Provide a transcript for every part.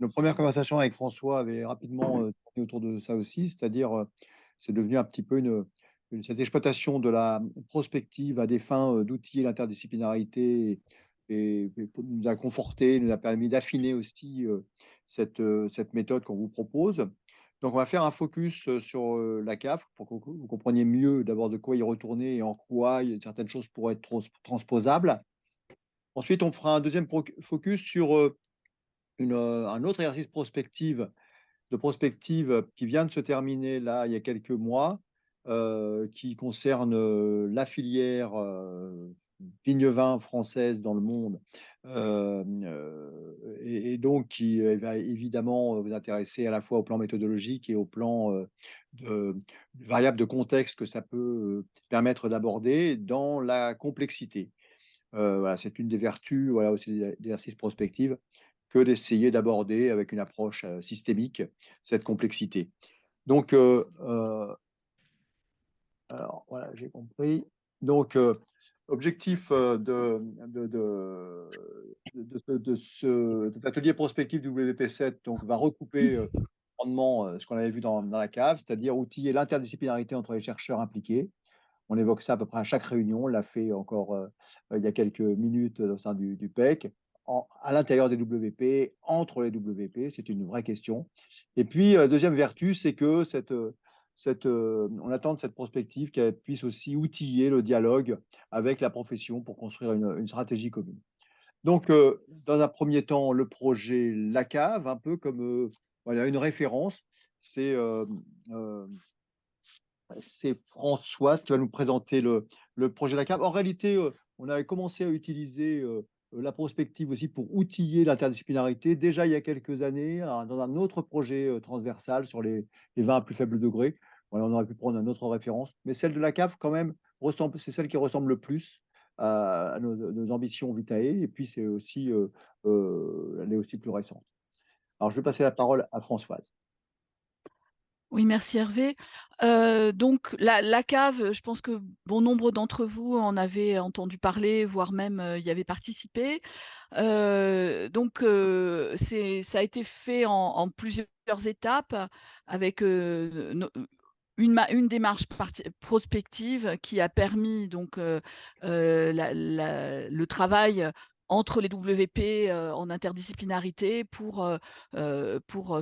Nos premières conversations avec François avaient rapidement tourné autour de ça aussi, c'est-à-dire, c'est devenu un petit peu cette exploitation de la prospective à des fins d'outiller l'interdisciplinarité et pour nous a conforté, nous a permis d'affiner aussi cette méthode qu'on vous propose. Donc, on va faire un focus sur la CAF pour que vous compreniez mieux d'abord de quoi y retourner et en quoi certaines choses pourraient être transposables. Ensuite, on fera un deuxième focus sur un autre exercice de prospective qui vient de se terminer là, il y a quelques mois, qui concerne la filière vigne-vin française dans le monde, et donc qui va évidemment vous intéresser à la fois au plan méthodologique et au plan de variables de contexte que ça peut permettre d'aborder dans la complexité. Voilà, c'est une des vertus, voilà, aussi des exercices prospectifs, que d'essayer d'aborder avec une approche systémique cette complexité. Donc, alors voilà, j'ai compris. Donc, objectif de cet atelier prospectif WP7 donc, va recouper grandement ce qu'on avait vu dans la cave, c'est-à-dire outiller l'interdisciplinarité entre les chercheurs impliqués. On évoque ça à peu près à chaque réunion. On l'a fait encore il y a quelques minutes au sein du PEC, à l'intérieur des WP, entre les WP, c'est une vraie question. Et puis, deuxième vertu, c'est que on attend de cette prospective qu'elle puisse aussi outiller le dialogue avec la profession pour construire une stratégie commune. Donc, dans un premier temps, le projet La Cave, un peu comme voilà, une référence, c'est euh, c'est Françoise qui va nous présenter le projet de la cave. En réalité, on avait commencé à utiliser la prospective aussi pour outiller l'interdisciplinarité déjà il y a quelques années dans un autre projet transversal sur les vins à plus faible degré. Voilà, on aurait pu prendre une autre référence, mais celle de la cave quand même c'est celle qui ressemble le plus à nos ambitions Vitae, et puis elle est aussi plus récente. Alors je vais passer la parole à Françoise. Oui, merci Hervé. Donc la cave, je pense que bon nombre d'entre vous en avaient entendu parler, voire même, y avaient participé. Ça a été fait en plusieurs étapes avec, une démarche prospective qui a permis donc le travail entre les WP en interdisciplinarité pour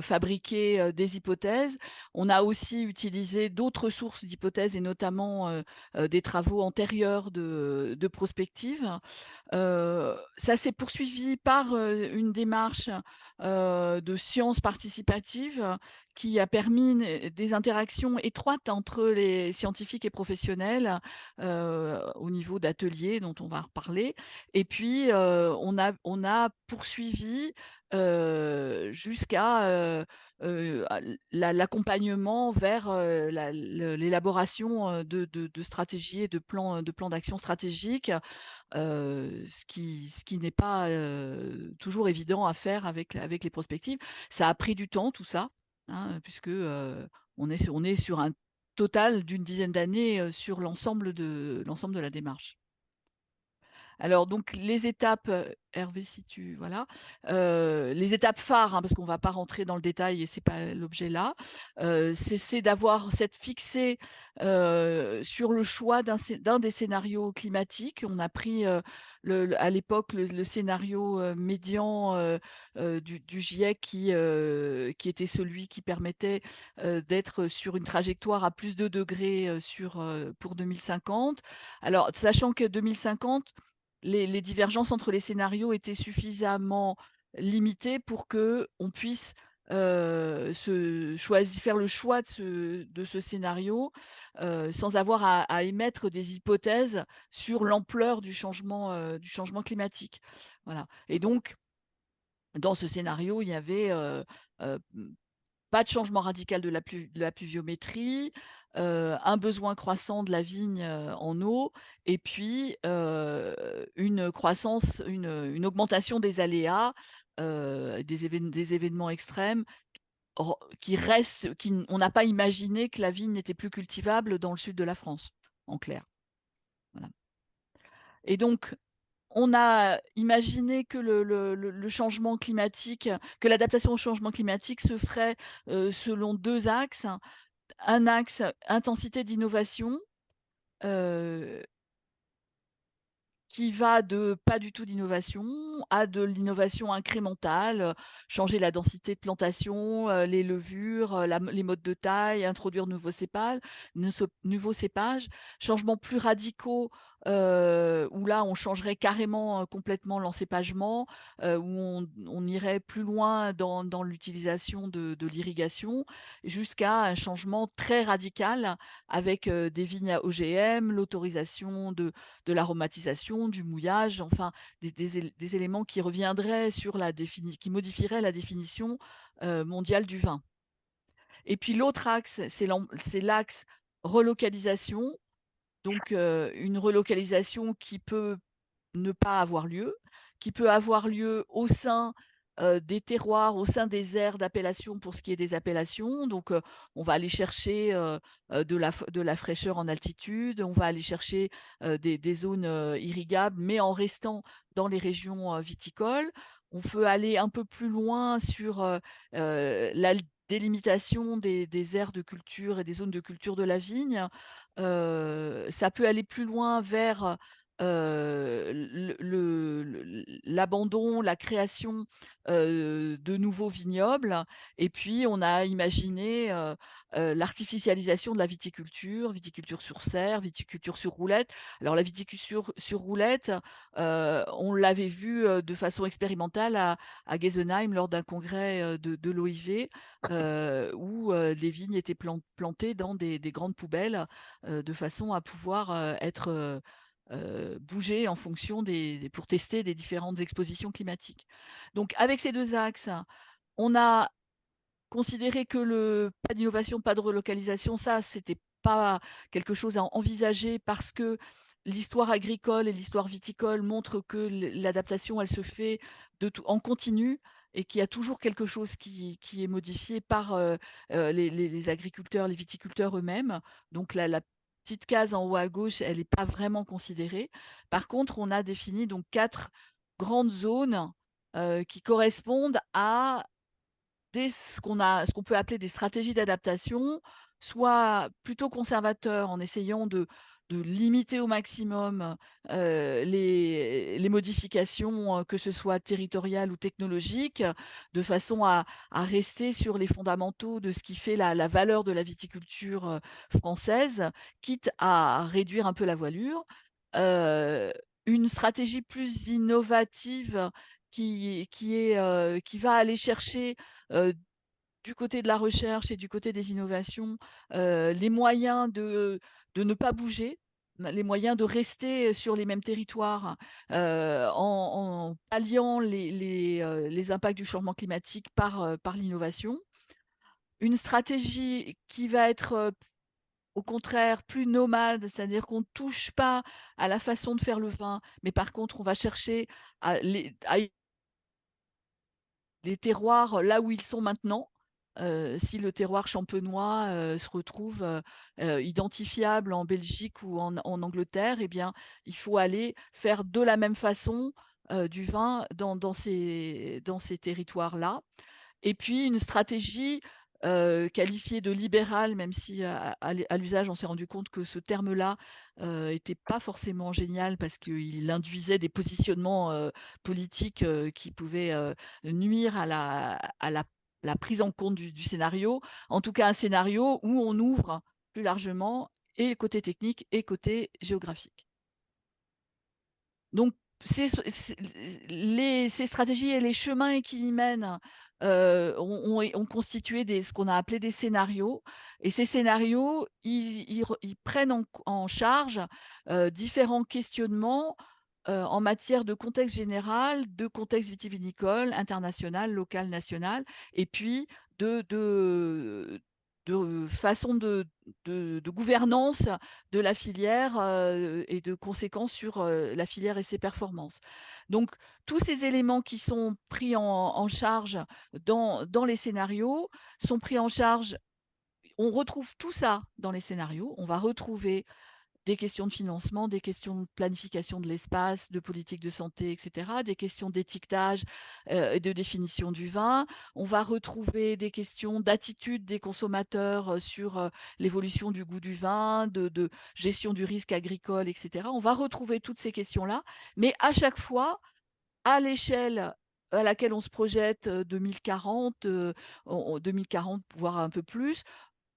fabriquer des hypothèses. On a aussi utilisé d'autres sources d'hypothèses et notamment des travaux antérieurs de prospective. Ça s'est poursuivi par une démarche de sciences participatives qui a permis des interactions étroites entre les scientifiques et professionnels au niveau d'ateliers dont on va reparler. Et puis, on a poursuivi jusqu'à l'accompagnement vers l'élaboration de stratégies et de plans d'action stratégiques, ce qui n'est pas toujours évident à faire avec les prospectives. Ça a pris du temps tout ça, hein, puisque on est sur un total d'une dizaine d'années sur l'ensemble de la démarche. Alors donc les étapes, Hervé, si tu voilà, les étapes phares, hein, parce qu'on ne va pas rentrer dans le détail et c'est pas l'objet là, c'est d'avoir cette fixée sur le choix d'un des scénarios climatiques. On a pris à l'époque le scénario médian du GIEC qui était celui qui permettait d'être sur une trajectoire à plus de degrés pour 2050. Alors, sachant que 2050, les divergences entre les scénarios étaient suffisamment limitées pour qu'on puisse faire le choix de ce scénario sans avoir à émettre des hypothèses sur l'ampleur du changement climatique. Voilà. Et donc, dans ce scénario, il y avait euh, pas de changement radical de la pluviométrie, un besoin croissant de la vigne en eau, et puis une croissance, une augmentation des aléas, des événements extrêmes on n'a pas imaginé que la vigne n'était plus cultivable dans le sud de la France, en clair. Voilà. Et donc, On a imaginé que le changement climatique, que l'adaptation au changement climatique se ferait, selon 2 axes. Un axe intensité d'innovation, heu qui va de pas du tout d'innovation à de l'innovation incrémentale, changer la densité de plantation, les levures, les modes de taille, introduire de nouveaux cépages. Changements plus radicaux, où là, on changerait carrément, complètement l'encépagement, où on irait plus loin dans l'utilisation de l'irrigation, jusqu'à un changement très radical avec, des vignes à OGM, l'autorisation de l'aromatisation, du mouillage, enfin des éléments qui reviendraient sur qui modifieraient la définition, mondiale du vin. Et puis l'autre axe, c'est l'axe relocalisation, donc une relocalisation qui peut ne pas avoir lieu, qui peut avoir lieu au sein, des terroirs, au sein des aires d'appellation pour ce qui est des appellations. Donc, on va aller chercher, de la fraîcheur en altitude, on va aller chercher, des zones, irrigables, mais en restant dans les régions, viticoles. On peut aller un peu plus loin sur, la délimitation des aires de culture et des zones de culture de la vigne. Ça peut aller plus loin vers, l'abandon, la création, de nouveaux vignobles. Et puis on a imaginé, l'artificialisation de la viticulture sur serre, viticulture sur roulette. Alors la viticulture sur roulette, on l'avait vu, de façon expérimentale à Gesenheim lors d'un congrès, de l'OIV, où, les vignes étaient plantées dans des grandes poubelles, de façon à pouvoir, être, bouger en fonction pour tester des différentes expositions climatiques. Donc avec ces 2 axes, on a considéré que le pas d'innovation, pas de relocalisation, ça, c'était pas quelque chose à envisager parce que l'histoire agricole et l'histoire viticole montrent que l'adaptation, elle se fait en continu et qu'il y a toujours quelque chose qui est modifié par, les agriculteurs, les viticulteurs eux-mêmes. Donc la petite case en haut à gauche, elle n'est pas vraiment considérée. Par contre, on a défini donc 4 grandes zones, qui correspondent à ce qu'on peut appeler des stratégies d'adaptation, soit plutôt conservateurs en essayant de limiter au maximum, les modifications, que ce soit territoriales ou technologiques, de façon à rester sur les fondamentaux de ce qui fait la valeur de la viticulture, française, quitte à réduire un peu la voilure. Heu, une stratégie plus innovative qui va aller chercher, heu, du côté de la recherche et du côté des innovations, les moyens de ne pas bouger, les moyens de rester sur les mêmes territoires, en palliant les impacts du changement climatique par l'innovation. Une stratégie qui va être, au contraire plus nomade, c'est-à-dire qu'on ne touche pas à la façon de faire le vin, mais par contre on va chercher à les terroirs là où ils sont maintenant. Si le terroir champenois, se retrouve, identifiable en Belgique ou en Angleterre, eh bien, il faut aller faire de la même façon, du vin dans ces territoires-là. Et puis une stratégie, qualifiée de libérale, même si à l'usage, on s'est rendu compte que ce terme-là, était pas forcément génial parce qu'il induisait des positionnements, politiques, qui pouvaient, nuire à la prise en compte du scénario. En tout cas, un scénario où on ouvre plus largement et côté technique et côté géographique. Donc ces stratégies et les chemins qui y mènent, ont constitué ce qu'on a appelé des scénarios. Et ces scénarios, ils prennent en charge, différents questionnements, en matière de contexte général, de contexte vitivinicole, international, local, national, et puis de façon de gouvernance de la filière, et de conséquences sur, la filière et ses performances. Donc tous ces éléments qui sont pris en charge dans les scénarios sont pris en charge. On retrouve tout ça dans les scénarios. On va retrouver des questions de financement, des questions de planification de l'espace, de politique de santé, etc., des questions d'étiquetage et de définition du vin. On va retrouver des questions d'attitude des consommateurs sur l'évolution du goût du vin, de gestion du risque agricole, etc. On va retrouver toutes ces questions-là, mais à chaque fois, à l'échelle à laquelle on se projette, 2040, 2040, voire un peu plus,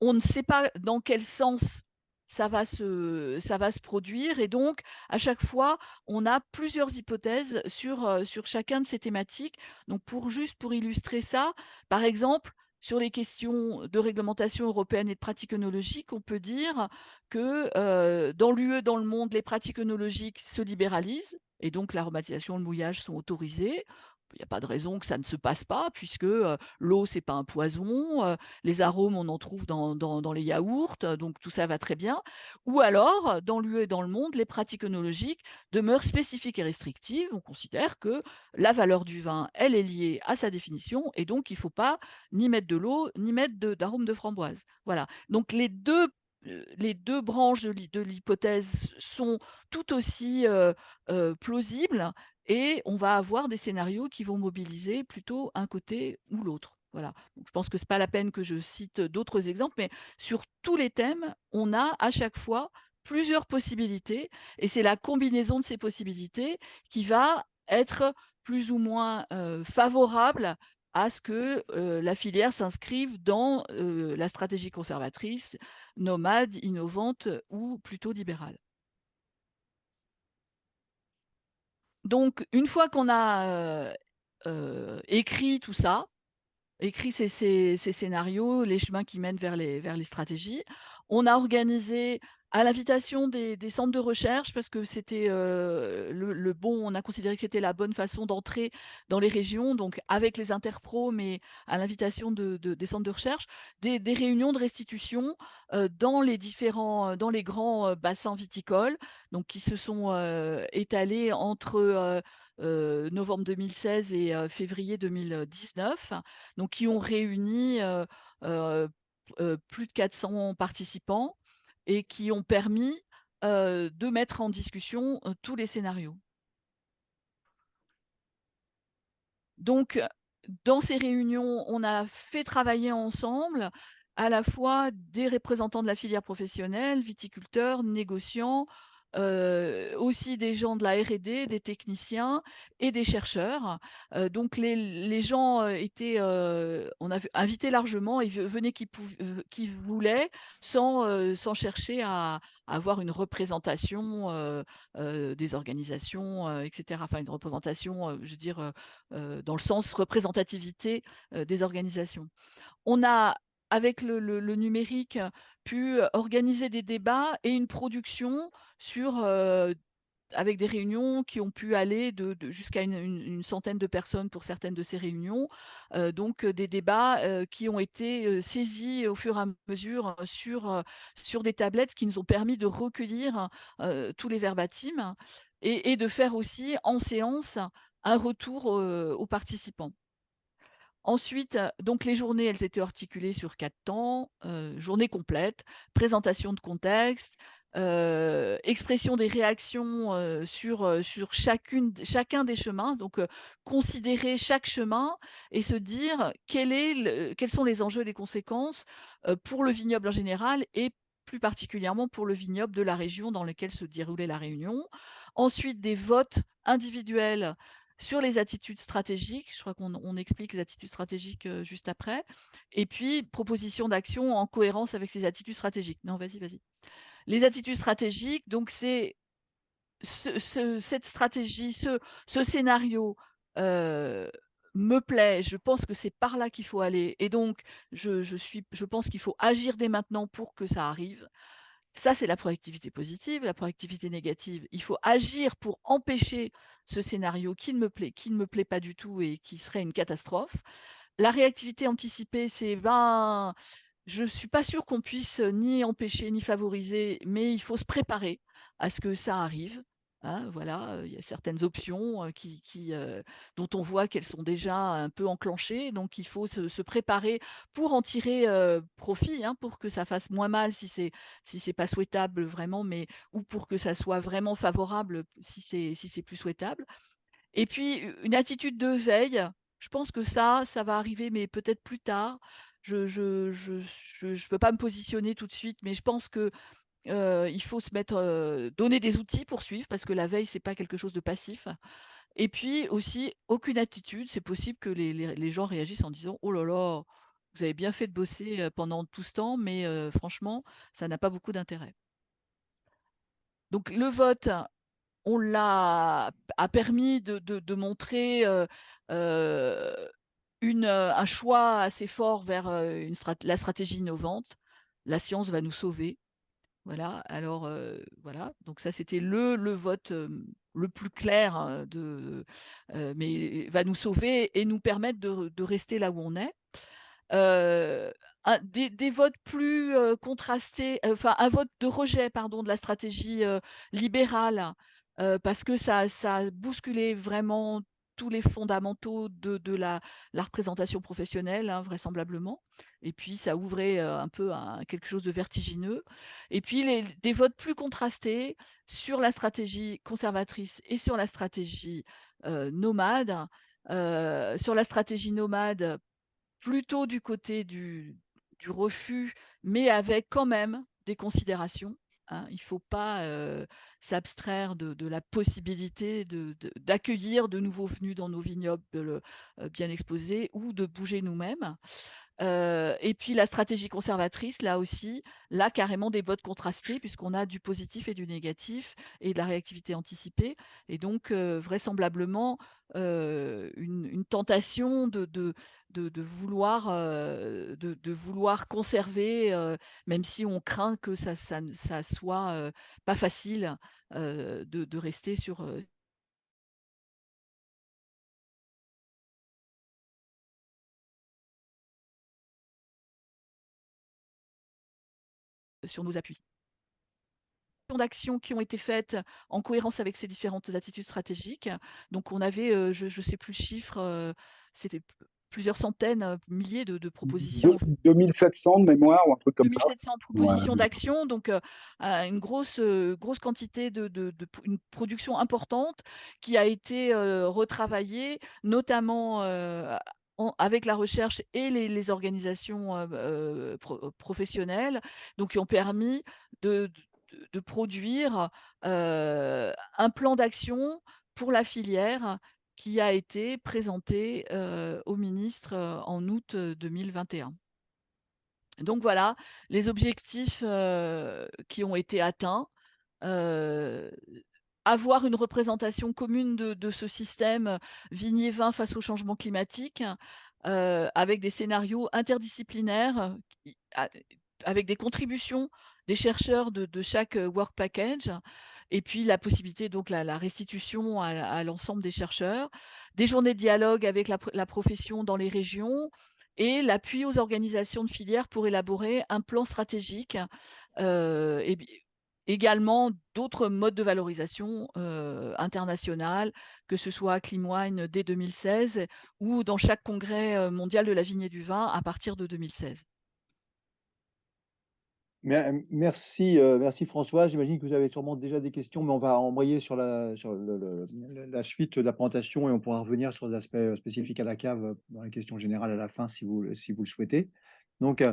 on ne sait pas dans quel sens ça va se produire et donc à chaque fois, on a plusieurs hypothèses sur chacun de ces thématiques. Donc pour illustrer ça, par exemple, sur les questions de réglementation européenne et de pratiques œnologiques, on peut dire que, dans l'UE, dans le monde, les pratiques œnologiques se libéralisent et donc l'aromatisation, le mouillage sont autorisés. Il n'y a pas de raison que ça ne se passe pas puisque, l'eau, c'est pas un poison, les arômes, on en trouve dans les yaourts, donc tout ça va très bien. Ou alors, dans l'UE et dans le monde, les pratiques œnologiques demeurent spécifiques et restrictives. On considère que la valeur du vin, elle est liée à sa définition et donc il ne faut pas ni mettre de l'eau, ni mettre d'arôme de framboise. Voilà. Donc les 2 branches de l'hypothèse sont tout aussi, plausibles et on va avoir des scénarios qui vont mobiliser plutôt un côté ou l'autre. Voilà. Donc, je pense que c'est pas la peine que je cite d'autres exemples, mais sur tous les thèmes, on a à chaque fois plusieurs possibilités et c'est la combinaison de ces possibilités qui va être plus ou moins favorable à ce que la filière s'inscrive dans la stratégie conservatrice, nomade, innovante ou plutôt libérale. Donc, une fois qu'on a écrit tout ça, écrit ces scénarios, les chemins qui mènent vers les stratégies. On a organisé à l'invitation des centres de recherche parce que c'était, le bon on a considéré que c'était la bonne façon d'entrer dans les régions, donc avec les interpros, mais à l'invitation des centres de recherche, des réunions de restitution, dans les différents, dans les grands, bassins viticoles, donc qui se sont, étalés entre, novembre 2016 et février 2019, donc qui ont réuni heu, plus de 400 participants et qui ont permis de mettre en discussion tous les scénarios. Donc, dans ces réunions, on a fait travailler ensemble à la fois des représentants de la filière professionnelle, viticulteurs, négociants, aussi des gens de la R&D, des techniciens et des chercheurs. Donc les gens, étaient, on a invité largement et venaient qui voulaient sans chercher à avoir une représentation, des organisations, et cetera. Enfin une représentation, je veux dire, dans le sens représentativité des organisations. On a, avec le numérique, pu organiser des débats et une production sur, avec des réunions qui ont pu aller jusqu'à une centaine de personnes pour certaines de ces réunions. Donc des débats qui ont été saisis au fur et à mesure sur des tablettes qui nous ont permis de recueillir tous les verbatims et de faire aussi en séance un retour aux participants. Ensuite, donc les journées, elles étaient articulées sur 4 temps, journée complète, présentation de contexte, expression des réactions, sur chacun des chemins, donc considérer chaque chemin et se dire quels sont les enjeux et les conséquences, pour le vignoble en général et plus particulièrement pour le vignoble de la région dans lequel se déroulait la réunion. Ensuite, des votes individuels sur les attitudes stratégiques. Je crois qu'on explique les attitudes stratégiques juste après. Et puis, proposition d'action en cohérence avec ces attitudes stratégiques. Non, vas-y, vas-y. Les attitudes stratégiques, donc c'est cette stratégie, ce scénario me plaît, je pense que c'est par là qu'il faut aller. Et donc, je pense qu'il faut agir dès maintenant pour que ça arrive. Ça, c'est la proactivité positive. La proactivité négative, il faut agir pour empêcher ce scénario qui ne me plaît pas du tout et qui serait une catastrophe. La réactivité anticipée, c'est ben, je ne suis pas sûre qu'on puisse ni empêcher ni favoriser, mais il faut se préparer à ce que ça arrive. hein, voilà, il y a certaines options, dont on voit qu'elles sont déjà un peu enclenchées, donc il faut se préparer pour en tirer, profit, hein, pour que ça fasse moins mal si c'est pas souhaitable vraiment, mais ou pour que ça soit vraiment favorable si c'est plus souhaitable. Et puis une attitude de veille, je pense que ça va arriver, mais peut-être plus tard. Je peux pas me positionner tout de suite, mais je pense que il faut se mettre, donner des outils pour suivre parce que la veille, c'est pas quelque chose de passif et puis aussi aucune attitude. C'est possible que les gens réagissent en disant: «Oh là là, vous avez bien fait de bosser, pendant tout ce temps, mais franchement, ça n'a pas beaucoup d'intérêt». Donc le vote, on l'a a permis de montrer, heu, un choix assez fort vers, la stratégie innovante. La science va nous sauver. Voilà, alors, voilà, donc ça c'était le vote, le plus clair, mais va nous sauver et nous permettre de rester là où on est. Heu, des votes plus, contrastés, enfin un vote de rejet pardon de la stratégie, libérale, parce que ça a bousculé vraiment tous les fondamentaux de la représentation professionnelle, hein, vraisemblablement et puis ça ouvrait, un peu à quelque chose de vertigineux et puis des votes plus contrastés sur la stratégie conservatrice et sur la stratégie, nomade. Sur la stratégie nomade, plutôt du côté du refus, mais avec quand même des considérations, hein. Il ne faut pas, s'abstraire de la possibilité d'accueillir de nouveaux venus dans nos vignobles, bien exposés ou de bouger nous-mêmes. Et puis la stratégie conservatrice, là aussi, là carrément des votes contrastés puisqu'on a du positif et du négatif et de la réactivité anticipée et donc vraisemblablement, une tentation de vouloir conserver, même si on craint que ça soit, pas facile, de rester sur nos appuis. D'actions qui ont été faites en cohérence avec ces différentes attitudes stratégiques. Donc on avait, je sais plus le chiffre, c'était plusieurs centaines, milliers de propositions, 2700 de mémoire ou un truc comme ça. 2 700 Ouais. propositions d'actions, donc une grosse quantité une production importante qui a été, retravaillée, notamment, avec la recherche et les organisations, professionnelles, donc qui ont permis de produire, un plan d'action pour la filière qui a été présenté, au ministre, en août, 2021. Donc voilà, les objectifs, qui ont été atteints, heu, avoir une représentation commune de ce système vigné-vin face au changement climatique, avec des scénarios interdisciplinaires qui a avec des contributions des chercheurs de chaque, work package et puis la possibilité donc la restitution à l'ensemble des chercheurs, des journées de dialogue avec la profession dans les régions et l'appui aux organisations de filières pour élaborer un plan stratégique, et bi également d'autres modes de valorisation, internationales, que ce soit Climwine dès 2016 ou dans chaque congrès, mondial de la vigne et du vin à partir de 2016. Merci, merci François. J'imagine que vous avez sûrement déjà des questions, mais on va embrayer sur la suite de la présentation et on pourra revenir sur les aspects, spécifiques à la cave, dans les questions générales à la fin si vous le souhaitez. Donc,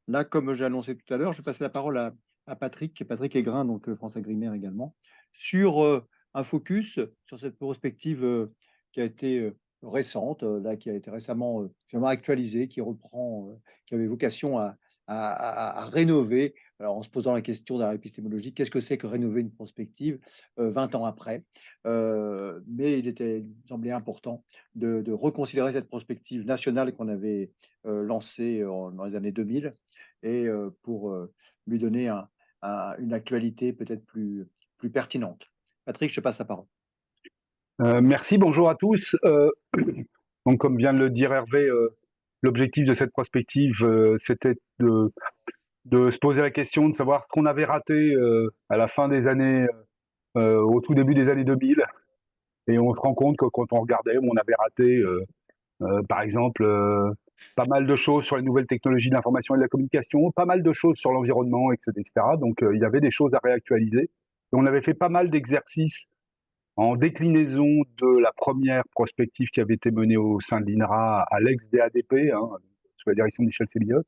là, comme j'ai annoncé tout à l'heure, je vais passer la parole à Patrick Aigrin, donc, France Agrimaire également, sur, un focus sur cette prospective, qui a été, récente, là, qui a été récemment, finalement actualisée, qui reprend, qui avait vocation à rénover. Alors, en se posant la question dans l'épistémologie, qu'est-ce que c'est que rénover une prospective 20 ans après? Mais il semblait important de reconsidérer cette prospective nationale qu'on avait lancée dans les années 2000 et pour lui donner une actualité peut-être plus pertinente. Patrick, je te passe la parole. Merci, bonjour à tous. Donc, comme vient de le dire Hervé, l'objectif de cette prospective, c'était de se poser la question de savoir ce qu'on avait raté à la fin des années au tout début des années 2000. Et on se rend compte que quand on regardait, on avait raté, par exemple, pas mal de choses sur les nouvelles technologies de l'information et de la communication, pas mal de choses sur l'environnement, etc., etc. Donc, il y avait des choses à réactualiser. Et on avait fait pas mal d'exercices en déclinaison de la première prospective qui avait été menée au sein de l'INRA à l'ex-DADP, sous la direction de Michel Sébillot.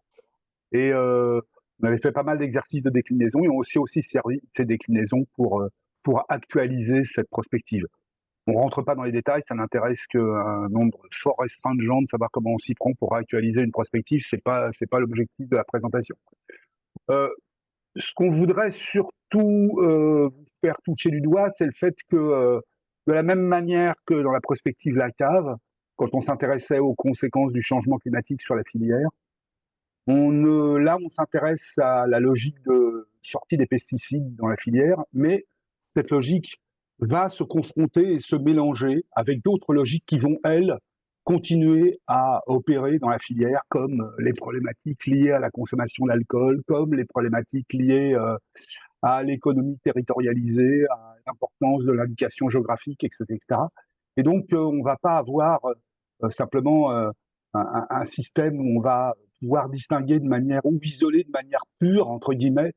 Et on avait fait pas mal d'exercices de déclinaison et on s'est aussi servi de ces déclinaisons pour actualiser cette prospective. On ne rentre pas dans les détails, ça n'intéresse qu'un nombre fort restreint de gens de savoir comment on s'y prend pour actualiser une prospective, c'est pas l'objectif de la présentation. Ce qu'on voudrait surtout vous faire toucher du doigt, c'est le fait que, de la même manière que dans la prospective La Cave, quand on s'intéressait aux conséquences du changement climatique sur la filière, là, on s'intéresse à la logique de sortie des pesticides dans la filière, mais cette logique va se confronter et se mélanger avec d'autres logiques qui vont, elles, continuer à opérer dans la filière, comme les problématiques liées à la consommation d'alcool, comme les problématiques liées à l'économie territorialisée, à l'importance de l'indication géographique, etc., etc. Et donc, on ne va pas avoir simplement un système où on va pouvoir distinguer de manière, ou isoler de manière pure, entre guillemets,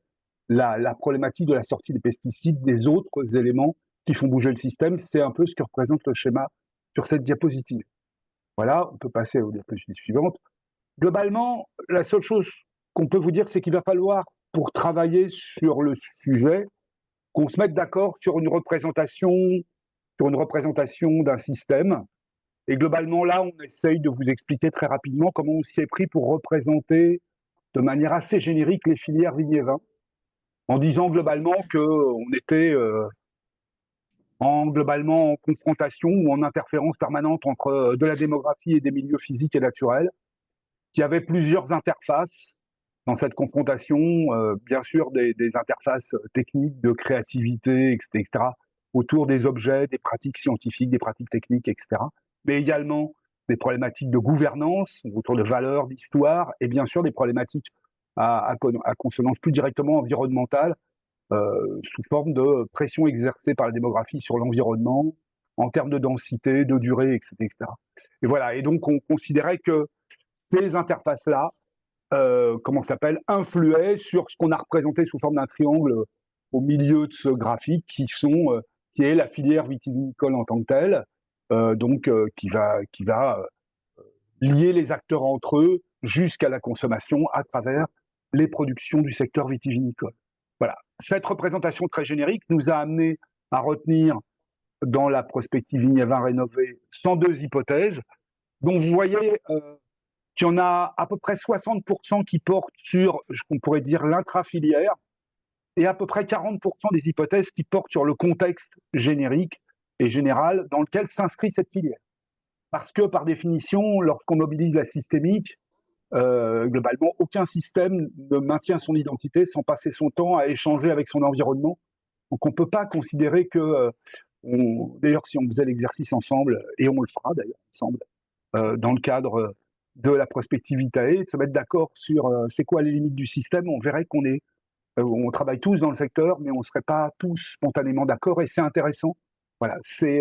la problématique de la sortie des pesticides des autres éléments qui font bouger le système. C'est un peu ce que représente le schéma sur cette diapositive. Voilà, on peut passer aux diapositives suivantes. Globalement, la seule chose qu'on peut vous dire, c'est qu'il va falloir, pour travailler sur le sujet, qu'on se mette d'accord sur une représentation d'un système. Et globalement, là, on essaye de vous expliquer très rapidement comment on s'y est pris pour représenter de manière assez générique les filières vignes et vins, en disant globalement qu'on était globalement en confrontation ou en interférence permanente entre de la démographie et des milieux physiques et naturels, qu'il y avait plusieurs interfaces dans cette confrontation, bien sûr des interfaces techniques de créativité, etc., autour des objets, des pratiques scientifiques, des pratiques techniques, etc., mais également des problématiques de gouvernance, autour de valeurs, d'histoire, et bien sûr des problématiques à consonance plus directement environnementale, sous forme de pression exercée par la démographie sur l'environnement, en termes de densité, de durée, etc., etc. Et voilà, et donc on considérait que ces interfaces-là, influaient sur ce qu'on a représenté sous forme d'un triangle au milieu de ce graphique, qui est la filière vitivinicole en tant que telle, qui va lier les acteurs entre eux jusqu'à la consommation à travers les productions du secteur vitivinicole. Voilà. Cette représentation très générique nous a amené à retenir dans la prospective Vignes et Vins rénovée 102 hypothèses, dont vous voyez qu'il y en a à peu près 60% qui portent sur, on pourrait dire, l'intrafilière, et à peu près 40% des hypothèses qui portent sur le contexte générique et général dans lequel s'inscrit cette filière. Parce que, par définition, lorsqu'on mobilise la systémique, globalement, aucun système ne maintient son identité sans passer son temps à échanger avec son environnement. Donc, on ne peut pas considérer que, d'ailleurs, si on faisait l'exercice ensemble, et on le fera d'ailleurs ensemble, dans le cadre de la prospective Vitae, de se mettre d'accord sur c'est quoi les limites du système, on verrait on travaille tous dans le secteur, mais on ne serait pas tous spontanément d'accord, et c'est intéressant. Voilà, c'est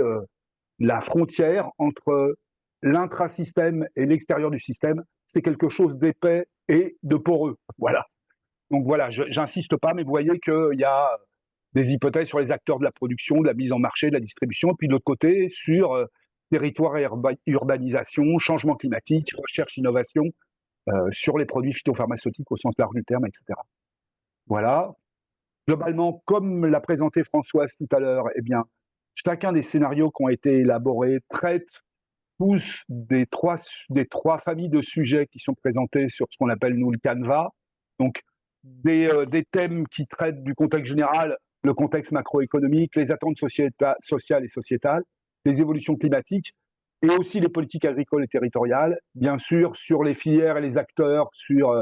la frontière entre l'intrasystème et l'extérieur du système, c'est quelque chose d'épais et de poreux. Voilà. Donc voilà, j'insiste pas, mais vous voyez qu'il y a des hypothèses sur les acteurs de la production, de la mise en marché, de la distribution, et puis de l'autre côté, sur territoire et urbanisation, changement climatique, recherche, innovation, sur les produits phytopharmaceutiques au sens large du terme, etc. Voilà. Globalement, comme l'a présenté Françoise tout à l'heure, eh bien, chacun des scénarios qui ont été élaborés traite tous des trois familles de sujets qui sont présentés sur ce qu'on appelle, nous, le canevas. Donc, des thèmes qui traitent du contexte général, le contexte macroéconomique, les attentes sociales et sociétales, les évolutions climatiques, et aussi les politiques agricoles et territoriales, bien sûr, sur les filières et les acteurs, sur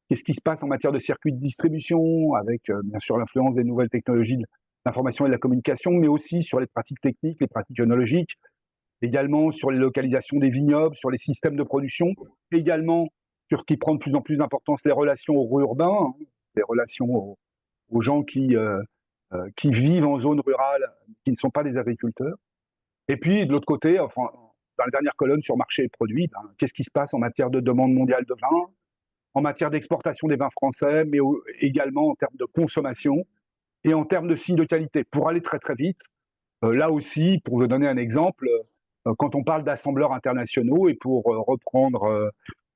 qu'est-ce qui se passe en matière de circuits de distribution, avec bien sûr l'influence des nouvelles technologies de l'information et de la communication, mais aussi sur les pratiques techniques, les pratiques œnologiques, également sur les localisations des vignobles, sur les systèmes de production, également sur ce qui prend de plus en plus d'importance, les relations aux urbains, les relations aux gens qui qui vivent en zone rurale, qui ne sont pas des agriculteurs. Et puis, de l'autre côté, enfin, dans la dernière colonne sur marché et produits, ben, qu'est-ce qui se passe en matière de demande mondiale de vin, en matière d'exportation des vins français, mais également en termes de consommation et en termes de signes de qualité. Pour aller très très vite, là aussi, pour vous donner un exemple, quand on parle d'assembleurs internationaux, et pour reprendre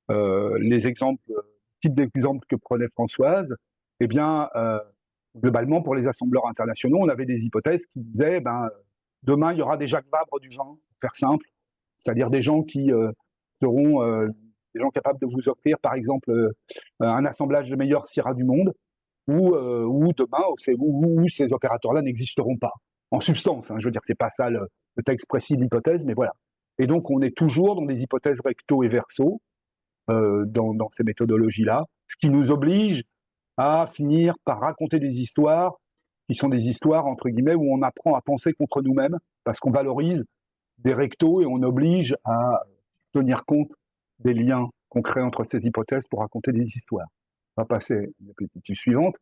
les exemples, type d'exemples que prenait Françoise, eh bien, globalement, pour les assembleurs internationaux, on avait des hypothèses qui disaient, ben, demain, il y aura des Jacques Vabre du vin, pour faire simple, c'est-à-dire des gens qui seront des gens capables de vous offrir, par exemple, un assemblage de meilleurs Syrah du monde, ou demain, où ces opérateurs-là n'existeront pas. En substance, hein, je veux dire, c'est pas ça le texte précis de l'hypothèse, mais voilà. Et donc, on est toujours dans des hypothèses recto et verso, dans ces méthodologies-là, ce qui nous oblige à finir par raconter des histoires qui sont des histoires, entre guillemets, où on apprend à penser contre nous-mêmes, parce qu'on valorise des rectos et on oblige à tenir compte des liens qu'on crée entre ces hypothèses pour raconter des histoires. On va passer à la diapositive suivante.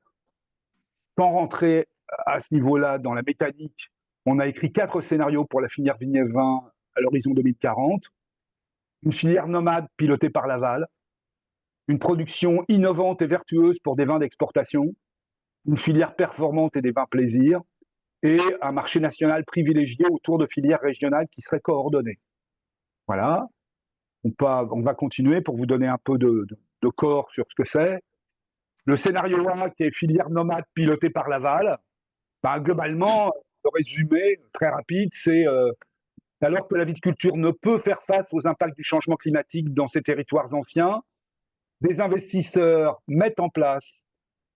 Sans rentrer à ce niveau-là dans la mécanique, on a écrit 4 scénarios pour la filière vignes-vins à l'horizon 2040. Une filière nomade pilotée par Laval, une production innovante et vertueuse pour des vins d'exportation, une filière performante et des vins plaisir, et un marché national privilégié autour de filières régionales qui seraient coordonnées. Voilà. On va continuer pour vous donner un peu de corps sur ce que c'est. Le scénario 1, qui est filière nomade pilotée par Laval, ben, globalement, le résumé très rapide, c'est alors que la viticulture ne peut faire face aux impacts du changement climatique dans ces territoires anciens, des investisseurs mettent en place,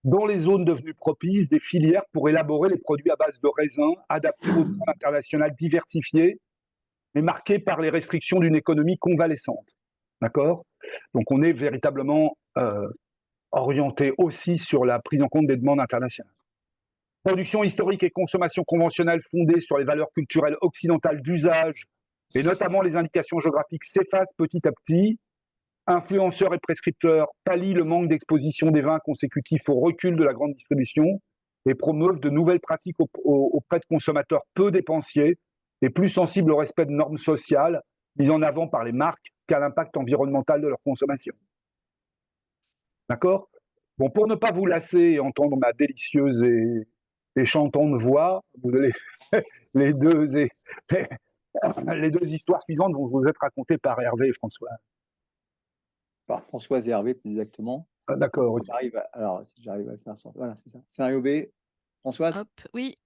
dans les zones devenues propices, des filières pour élaborer les produits à base de raisins adaptés aux zones internationales diversifiées, mais marquées par les restrictions d'une économie convalescente. D'accord ? Donc on est véritablement orienté aussi sur la prise en compte des demandes internationales. Production historique et consommation conventionnelle fondée sur les valeurs culturelles occidentales d'usage, et notamment les indications géographiques, s'effacent petit à petit. Influenceurs et prescripteurs pallient le manque d'exposition des vins consécutifs au recul de la grande distribution et promeuvent de nouvelles pratiques auprès de consommateurs peu dépensiers et plus sensibles au respect de normes sociales mises en avant par les marques qu'à l'impact environnemental de leur consommation. D'accord ? Bon, pour ne pas vous lasser et entendre ma délicieuse et chantante voix, vous allez, les deux histoires suivantes vont vous être racontées par Hervé et François. Par Françoise et Hervé, plus exactement. Ah, d'accord. Okay. Alors, si j'arrive à le faire sans. Voilà, c'est ça. Scénario B, Françoise. Hop, oui.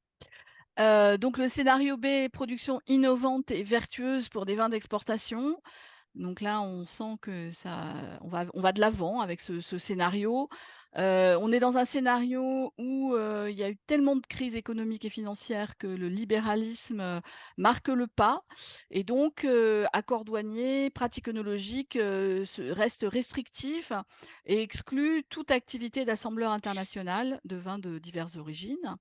Donc le scénario B, production innovante et vertueuse pour des vins d'exportation. Donc là, on sent que on va de l'avant avec ce scénario. On est dans un scénario où il y a eu tellement de crises économiques et financières que le libéralisme marque le pas. Et donc, accords douaniers, pratiques œnologiques restent restrictifs et excluent toute activité d'assembleur international de vins de diverses origines.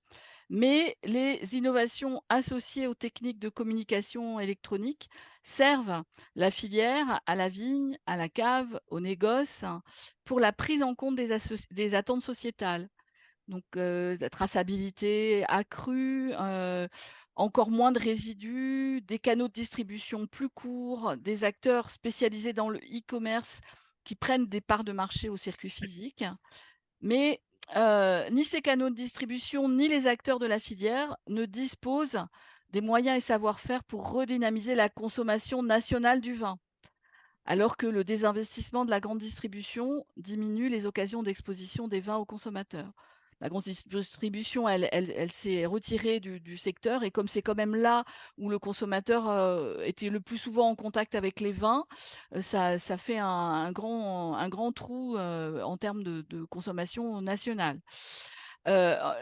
Mais les innovations associées aux techniques de communication électronique servent la filière à la vigne, à la cave, au négoce, pour la prise en compte des attentes sociétales. Donc, la traçabilité accrue, encore moins de résidus, des canaux de distribution plus courts, des acteurs spécialisés dans le e-commerce qui prennent des parts de marché au circuit physique. Mais ni ces canaux de distribution, ni les acteurs de la filière ne disposent des moyens et savoir-faire pour redynamiser la consommation nationale du vin, alors que le désinvestissement de la grande distribution diminue les occasions d'exposition des vins aux consommateurs. La grande distribution, elle s'est retirée du secteur, et comme c'est quand même là où le consommateur était le plus souvent en contact avec les vins, ça fait un grand trou en termes de consommation nationale.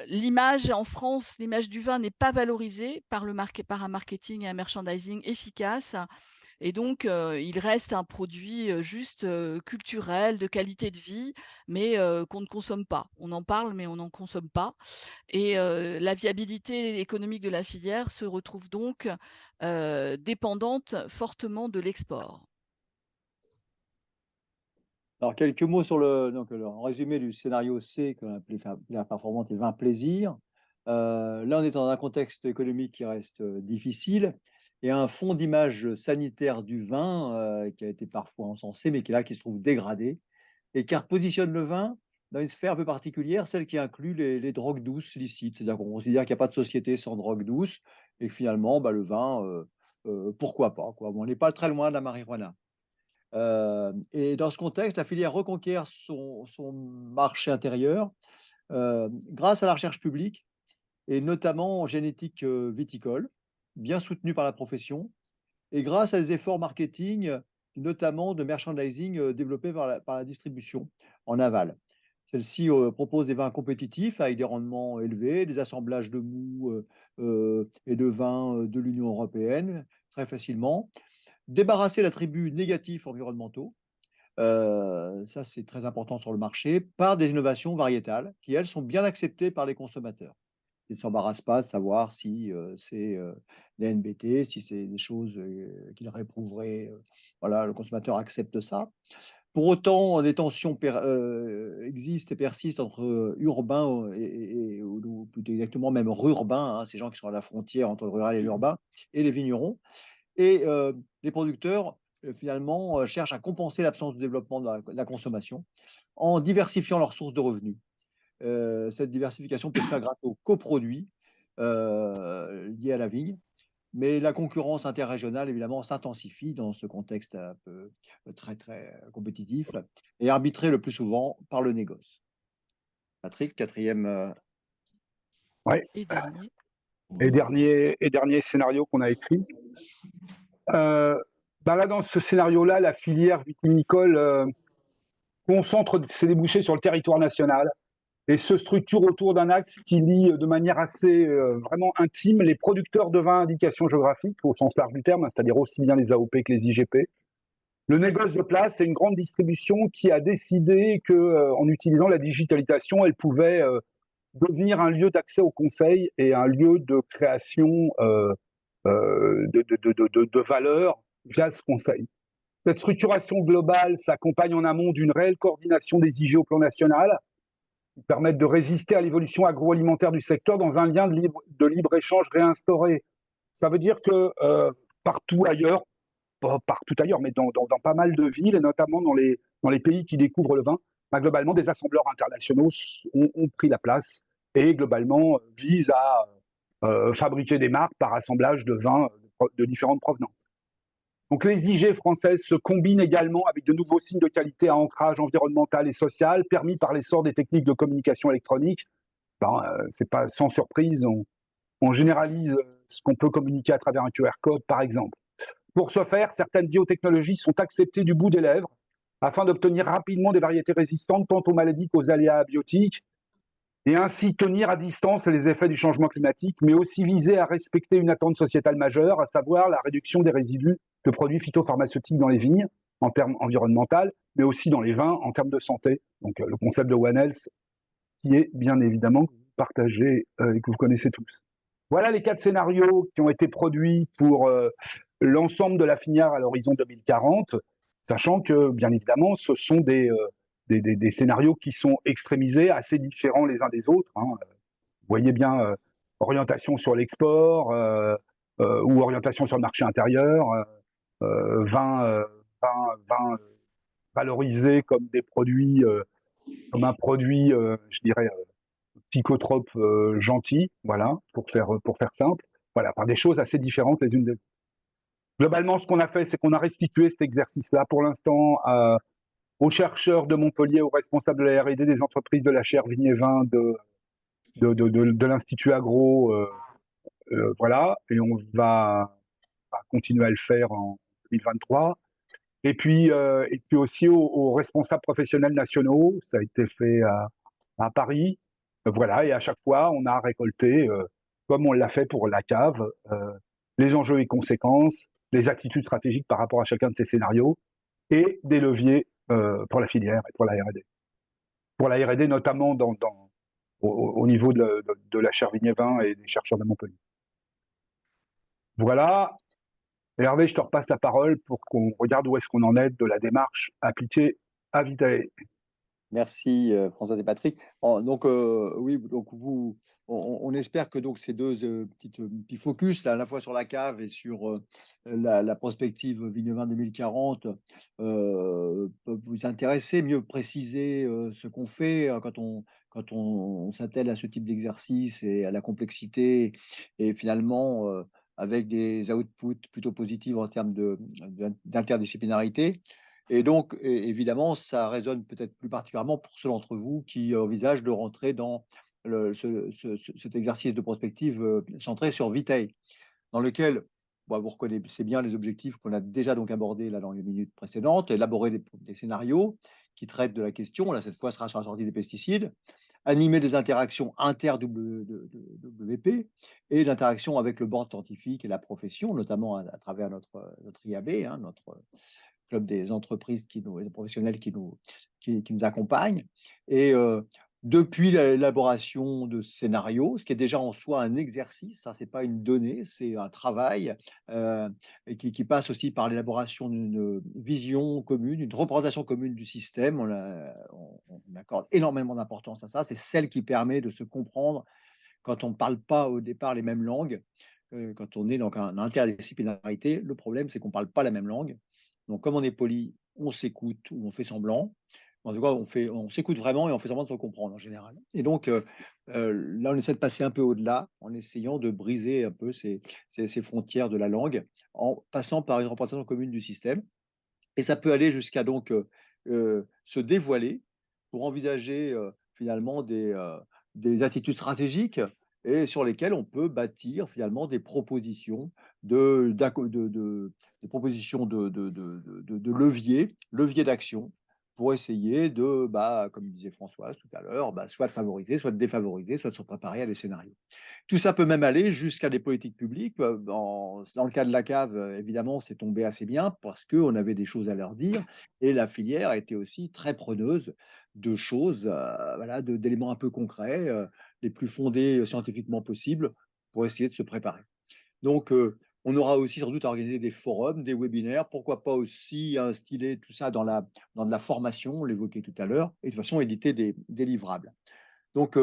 L'image en France, l'image du vin n'est pas valorisée par un marketing et un merchandising efficace. Et donc, il reste un produit juste culturel, de qualité de vie, mais qu'on ne consomme pas. On en parle, mais on n'en consomme pas. Et la viabilité économique de la filière se retrouve donc dépendante fortement de l'export. Alors, quelques mots sur le résumé du scénario C, qu'on appelait la performante et le vin plaisir. Là, on est dans un contexte économique qui reste difficile et un fonds d'image sanitaire du vin qui a été parfois encensé, mais qui est là, qui se trouve dégradé et qui repositionne le vin dans une sphère un peu particulière, celle qui inclut les drogues douces licites. C'est-à-dire qu'on considère qu'il n'y a pas de société sans drogue douce et que finalement, bah, le vin, pourquoi pas, quoi. Bon, on n'est pas très loin de la marijuana. Et dans ce contexte, la filière reconquiert son marché intérieur grâce à la recherche publique et notamment en génétique viticole, bien soutenue par la profession, et grâce à des efforts marketing, notamment de merchandising développés par la distribution en aval. Celle-ci propose des vins compétitifs avec des rendements élevés, des assemblages de mous et de vins de l'Union européenne très facilement. Débarrasser l'attribut négatif environnementaux, ça c'est très important sur le marché, par des innovations variétales qui, elles, sont bien acceptées par les consommateurs. Ils ne s'embarrassent pas de savoir si c'est les NBT, si c'est des choses qu'ils réprouveraient. Voilà, le consommateur accepte ça. Pour autant, des tensions existent et persistent entre urbains ou plus exactement même rurbains, hein, ces gens qui sont à la frontière entre le rural et l'urbain, et les vignerons. Et les producteurs, finalement, cherchent à compenser l'absence de développement de la consommation en diversifiant leurs sources de revenus. Cette diversification peut se faire grâce aux coproduits liés à la vigne, mais la concurrence interrégionale, évidemment, s'intensifie dans ce contexte un peu très, très compétitif et arbitré le plus souvent par le négoce. Patrick, quatrième. Ouais. Et dernier. Et dernier scénario qu'on a écrit. Là, dans ce scénario-là, la filière vitivinicole concentre ses débouchés sur le territoire national et se structure autour d'un axe qui lie de manière assez vraiment intime les producteurs de vins à indication géographique, au sens large du terme, c'est-à-dire aussi bien les AOP que les IGP. Le négoce de place, c'est une grande distribution qui a décidé qu'en utilisant la digitalisation, elle pouvait devenir un lieu d'accès au conseil et un lieu de création de valeur via ce conseil. Cette structuration globale s'accompagne en amont d'une réelle coordination des IG au plan national qui permettent de résister à l'évolution agroalimentaire du secteur dans un lien de libre-échange réinstauré. Ça veut dire que partout ailleurs, pas partout ailleurs, mais dans pas mal de villes, et notamment dans les pays qui découvrent le vin, globalement, des assembleurs internationaux ont pris la place et globalement visent à fabriquer des marques par assemblage de vins de différentes provenances. Donc les IG françaises se combinent également avec de nouveaux signes de qualité à ancrage environnemental et social permis par l'essor des techniques de communication électronique. C'est pas sans surprise, on généralise ce qu'on peut communiquer à travers un QR code, par exemple. Pour ce faire, certaines biotechnologies sont acceptées du bout des lèvres afin d'obtenir rapidement des variétés résistantes tant aux maladies qu'aux aléas abiotiques et ainsi tenir à distance les effets du changement climatique, mais aussi viser à respecter une attente sociétale majeure, à savoir la réduction des résidus de produits phytopharmaceutiques dans les vignes en termes environnementaux, mais aussi dans les vins en termes de santé. Donc le concept de One Health qui est bien évidemment partagé et que vous connaissez tous. Voilà les 4 scénarios qui ont été produits pour l'ensemble de la filière à l'horizon 2040, sachant que, bien évidemment, ce sont des scénarios qui sont extrémisés, assez différents les uns des autres. Hein. Vous voyez bien, orientation sur l'export ou orientation sur le marché intérieur, vin valorisé comme des produits, comme un produit, je dirais, psychotrope gentil, voilà, pour faire simple. Voilà, par des choses assez différentes les unes des autres. Globalement, ce qu'on a fait, c'est qu'on a restitué cet exercice-là pour l'instant aux chercheurs de Montpellier, aux responsables de la R&D des entreprises de la chaire Vigne et Vin de l'Institut Agro, voilà, et on va continuer à le faire en 2023. Et puis aussi aux responsables professionnels nationaux, ça a été fait à Paris, voilà, et à chaque fois, on a récolté, comme on l'a fait pour la cave, les enjeux et conséquences, les attitudes stratégiques par rapport à chacun de ces scénarios, et des leviers pour la filière et pour la R&D. Pour la R&D, notamment au niveau de la chaire Vigne et Vin et des chercheurs de Montpellier. Voilà. Et Hervé, je te repasse la parole pour qu'on regarde où est-ce qu'on en est de la démarche appliquée à Vitae. Merci Françoise et Patrick. Donc oui, donc on espère que donc ces deux petits focus, là, à la fois sur la cave et sur la prospective Vignevain 2040, peuvent vous intéresser, mieux préciser ce qu'on fait quand on s'attelle à ce type d'exercice et à la complexité, et finalement avec des outputs plutôt positifs en termes d'interdisciplinarité. Et donc, évidemment, ça résonne peut-être plus particulièrement pour ceux d'entre vous qui envisagent de rentrer dans cet exercice de prospective centré sur Vitae, dans lequel vous reconnaissez bien les objectifs qu'on a déjà donc abordés là dans les minutes précédentes: élaborer des scénarios qui traitent de la question, là cette fois sera sur la sortie des pesticides, animer des interactions inter-WP et l'interaction avec le board scientifique et la profession, notamment à travers notre IAB, hein, notre club des entreprises des professionnels qui nous accompagnent. Et depuis l'élaboration de scénarios, ce qui est déjà en soi un exercice, ça c'est pas une donnée, c'est un travail et qui passe aussi par l'élaboration d'une vision commune, une représentation commune du système. On accorde énormément d'importance à ça. C'est celle qui permet de se comprendre quand on ne parle pas au départ les mêmes langues. Quand on est dans une interdisciplinarité, le problème c'est qu'on ne parle pas la même langue. Donc comme on est poli, on s'écoute ou on fait semblant. En tout cas, on s'écoute vraiment et on fait semblant de se comprendre en général. Et donc là, on essaie de passer un peu au-delà en essayant de briser un peu ces frontières de la langue en passant par une représentation commune du système. Et ça peut aller jusqu'à donc se dévoiler pour envisager finalement des attitudes stratégiques et sur lesquelles on peut bâtir finalement des propositions des propositions de levier d'action pour essayer comme disait Françoise tout à l'heure, soit de favoriser, soit de défavoriser, soit de se préparer à des scénarios. Tout ça peut même aller jusqu'à des politiques publiques. Dans le cas de la cave, évidemment, c'est tombé assez bien parce qu'on avait des choses à leur dire et la filière était aussi très preneuse de choses, voilà, d'éléments un peu concrets, les plus fondés scientifiquement possibles pour essayer de se préparer. Donc, on aura aussi sans doute à organiser des forums, des webinaires, pourquoi pas aussi instiller tout ça dans de la formation, on l'évoquait tout à l'heure, et de toute façon éditer des livrables. Donc,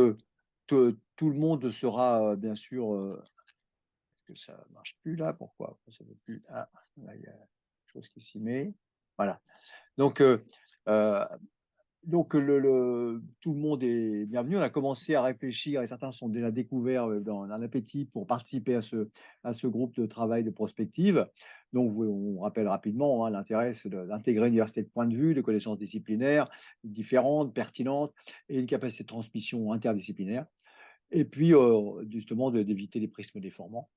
tout le monde sera bien sûr. Est-ce que ça ne marche plus là? Pourquoi ça veut plus? Ah, là, il y a quelque chose qui s'y met. Voilà. Donc, tout le monde est bienvenu. On a commencé à réfléchir et certains sont déjà découverts dans un appétit pour participer à ce groupe de travail de prospective. Donc, on rappelle rapidement, hein, l'intérêt, c'est d'intégrer une diversité de points de vue, de connaissances disciplinaires différentes, pertinentes et une capacité de transmission interdisciplinaire. Et puis, justement, d'éviter les prismes déformants.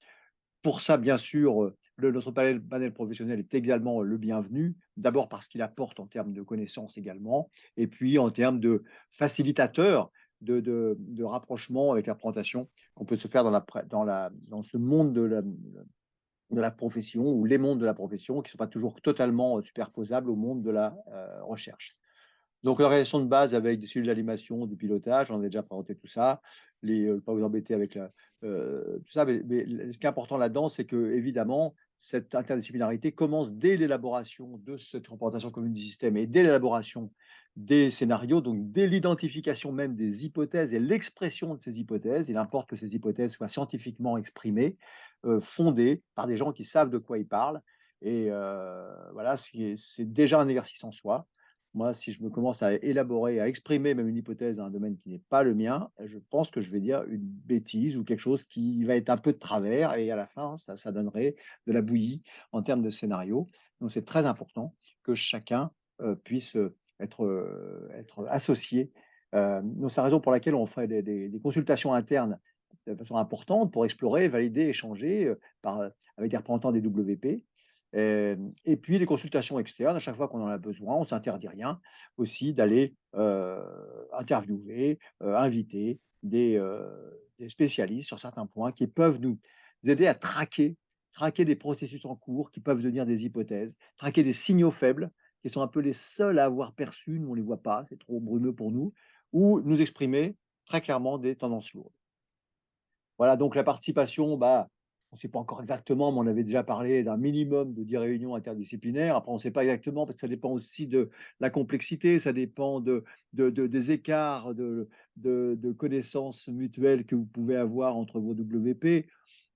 Pour ça, bien sûr, notre panel professionnel est également le bienvenu. D'abord parce qu'il apporte en termes de connaissances également, et puis en termes de facilitateur de rapprochement avec la présentation qu'on peut se faire dans ce monde de la profession, ou les mondes de la profession, qui ne sont pas toujours totalement superposables au monde de la recherche. Donc, l'organisation de base avec des cellules d'animation, du pilotage, on a déjà présenté tout ça. Pas vous embêter avec tout ça, mais ce qui est important là-dedans, c'est que évidemment, cette interdisciplinarité commence dès l'élaboration de cette représentation commune du système et dès l'élaboration des scénarios, donc dès l'identification même des hypothèses et l'expression de ces hypothèses. Il importe que ces hypothèses soient scientifiquement exprimées, fondées par des gens qui savent de quoi ils parlent. Et voilà, c'est déjà un exercice en soi. Moi, si je me commence à élaborer, à exprimer même une hypothèse dans un domaine qui n'est pas le mien, je pense que je vais dire une bêtise ou quelque chose qui va être un peu de travers et à la fin, ça donnerait de la bouillie en termes de scénario. Donc, c'est très important que chacun puisse être associé. Donc, c'est la raison pour laquelle on fait des consultations internes de façon importante pour explorer, valider, échanger avec des représentants des WP. Et puis les consultations externes, à chaque fois qu'on en a besoin, on ne s'interdit rien aussi d'aller interviewer, inviter des spécialistes sur certains points qui peuvent nous aider à traquer des processus en cours qui peuvent devenir des hypothèses, traquer des signaux faibles qui sont un peu les seuls à avoir perçus, nous on ne les voit pas, c'est trop brumeux pour nous, ou nous exprimer très clairement des tendances lourdes. Voilà, donc la participation, On ne sait pas encore exactement, mais on avait déjà parlé d'un minimum de 10 réunions interdisciplinaires. Après, on ne sait pas exactement parce que ça dépend aussi de la complexité, ça dépend des écarts de connaissances mutuelles que vous pouvez avoir entre vos WP.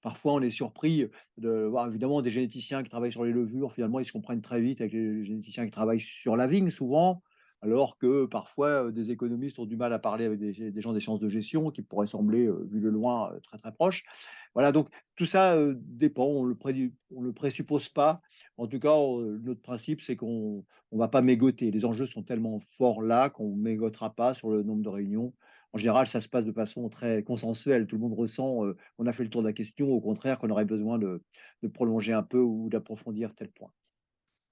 Parfois, on est surpris de voir évidemment des généticiens qui travaillent sur les levures. Finalement, ils se comprennent très vite avec les généticiens qui travaillent sur la vigne, souvent, alors que parfois, des économistes ont du mal à parler avec des gens des sciences de gestion qui pourraient sembler, vu de loin, très très proches. Voilà, donc tout ça dépend, on le présuppose pas. En tout cas, notre principe, c'est qu'on ne va pas mégoter. Les enjeux sont tellement forts là qu'on ne mégotera pas sur le nombre de réunions. En général, ça se passe de façon très consensuelle. Tout le monde ressent qu'on a fait le tour de la question, au contraire, qu'on aurait besoin de prolonger un peu ou d'approfondir tel point.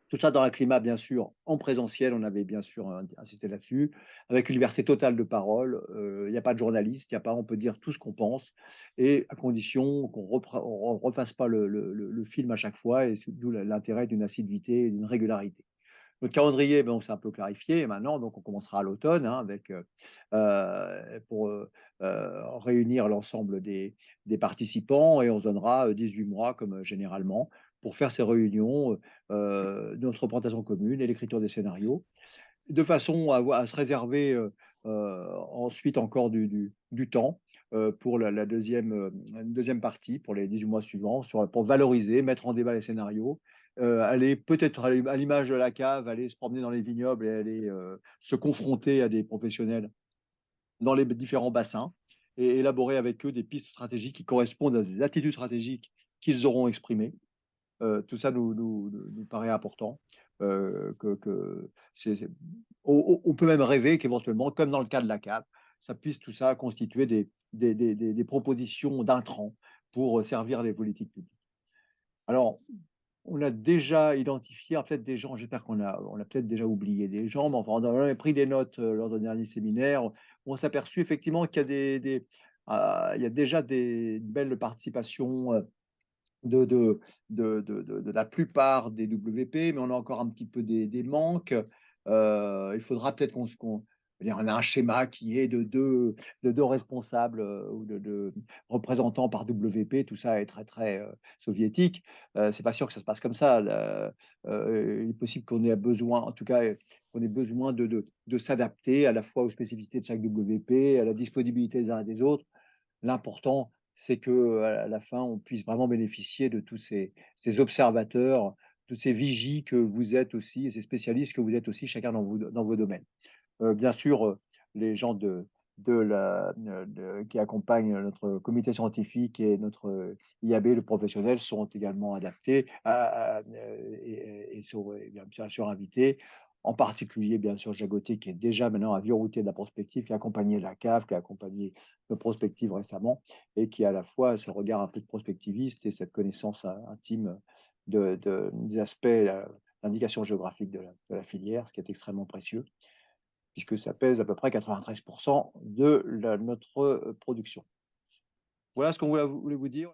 Tout ça dans un climat, bien sûr, en présentiel, on avait bien sûr insisté là-dessus, avec une liberté totale de parole. Il n'y a pas de journaliste, il y a pas, on peut dire tout ce qu'on pense, et à condition qu'on ne refasse pas le film à chaque fois, et d'où l'intérêt d'une assiduité et d'une régularité. Notre calendrier, ben, on s'est un peu clarifié maintenant, donc on commencera à l'automne hein, pour réunir l'ensemble des participants et on se donnera 18 mois comme généralement pour faire ces réunions de notre représentation commune et l'écriture des scénarios, de façon à se réserver ensuite encore du temps pour la deuxième partie, pour les 18 mois suivants, pour valoriser, mettre en débat les scénarios, aller peut-être à l'image de la cave, aller se promener dans les vignobles et aller se confronter à des professionnels dans les différents bassins et élaborer avec eux des pistes stratégiques qui correspondent à des attitudes stratégiques qu'ils auront exprimées. Tout ça nous paraît important. Que on peut même rêver qu'éventuellement, comme dans le cas de la cave, ça puisse tout ça constituer des propositions d'intrants pour servir les politiques publiques. Alors, on a déjà identifié en fait des gens, j'espère on a peut-être déjà oublié des gens, mais enfin, on a pris des notes lors d'un dernier séminaire. On s'est aperçu effectivement qu'il y a il y a déjà des belles participations de, de, de la plupart des WP, mais on a encore un petit peu des manques. Il faudra peut-être on a un schéma qui est de deux responsables ou de représentants par WP, tout ça est très très soviétique. C'est pas sûr que ça se passe comme ça. Il est possible qu'on ait besoin, en tout cas, qu'on ait besoin de s'adapter à la fois aux spécificités de chaque WP, à la disponibilité des uns et des autres. L'important, c'est qu'à la fin, on puisse vraiment bénéficier de tous ces observateurs, de ces vigies que vous êtes aussi et ces spécialistes que vous êtes aussi chacun dans vos domaines. Bien sûr, les gens qui accompagnent notre comité scientifique et notre IAB, le professionnel, sont également adaptés et sont bien sûr invités. En particulier, bien sûr, Jagoté, qui est déjà maintenant un vieux routier de la prospective, qui a accompagné la CAF, qui a accompagné le prospective récemment, et qui a à la fois ce regard un peu de prospectiviste et cette connaissance intime des aspects, l'indication géographique de la filière, ce qui est extrêmement précieux puisque ça pèse à peu près 93% de notre production. Voilà ce qu'on voulait vous dire.